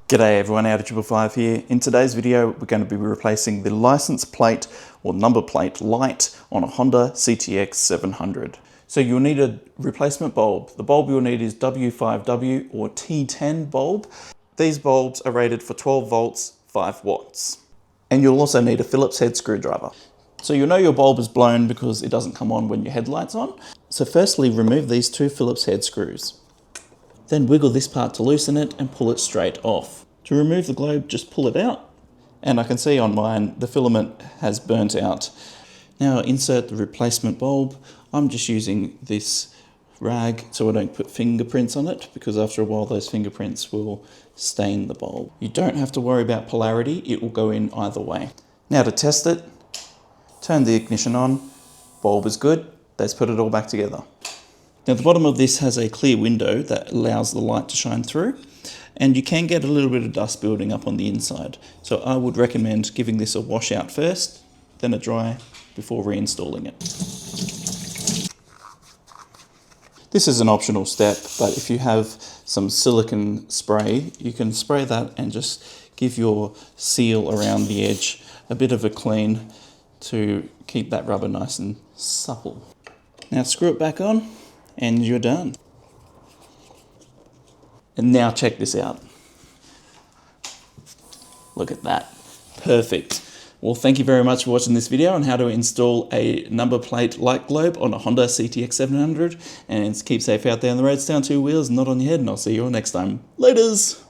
G'day everyone, out of 555 here. In today's video, we're going to be replacing the license plate or number plate light on a Honda CTX700. So you'll need a replacement bulb. The bulb you'll need is W5W or T10 bulb. These bulbs are rated for 12 volts, 5 watts. And you'll also need a Phillips head screwdriver. So you'll know your bulb is blown because it doesn't come on when your headlight's on. So firstly, remove these two Phillips head screws. Then wiggle this part to loosen it and pull it straight off. To remove the globe, just pull it out. And I can see on mine, the filament has burnt out. Now insert the replacement bulb. I'm just using this rag so I don't put fingerprints on it, because after a while those fingerprints will stain the bulb. You don't have to worry about polarity, it will go in either way. Now to test it, turn the ignition on, bulb is good, let's put it all back together. Now the bottom of this has a clear window that allows the light to shine through, and you can get a little bit of dust building up on the inside. So I would recommend giving this a wash out first, then a dry before reinstalling it. This is an optional step, but if you have some silicone spray, you can spray that and just give your seal around the edge a bit of a clean to keep that rubber nice and supple. Now screw it back on, and you're done. And now check this out. Look at that. Perfect. Well, thank you very much for watching this video on how to install a number plate light globe on a Honda CTX700. And keep safe out there on the roads, down two wheels, not on your head, and I'll see you all next time. Laters!